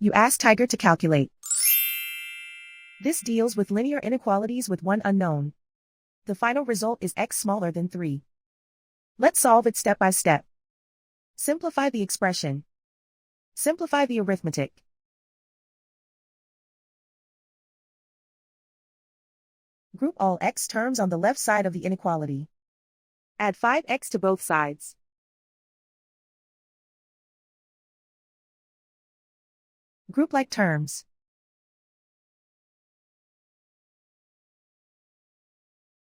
You ask Tiger to calculate. This deals with linear inequalities with one unknown. The final result is x smaller than 3. Let's solve it step by step. Simplify the expression. Simplify the arithmetic. Group all x terms on the left side of the inequality. Add 5x to both sides. Group like terms.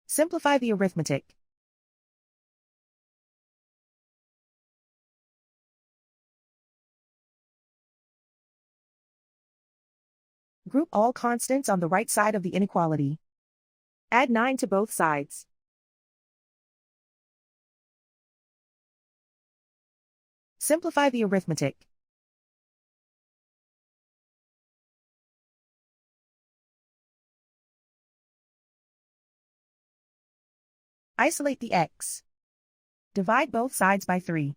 Simplify the arithmetic. Group all constants on the right side of the inequality. Add 9 to both sides. Simplify the arithmetic. Isolate the x. Divide both sides by 3.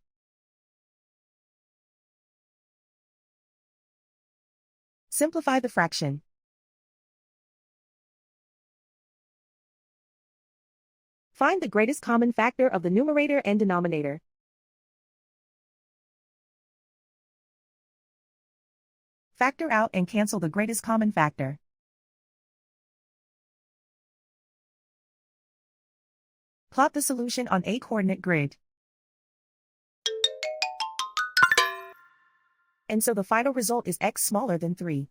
Simplify the fraction. Find the greatest common factor of the numerator and denominator. Factor out and cancel the greatest common factor. Plot the solution on a coordinate grid. And so the final result is x smaller than 3.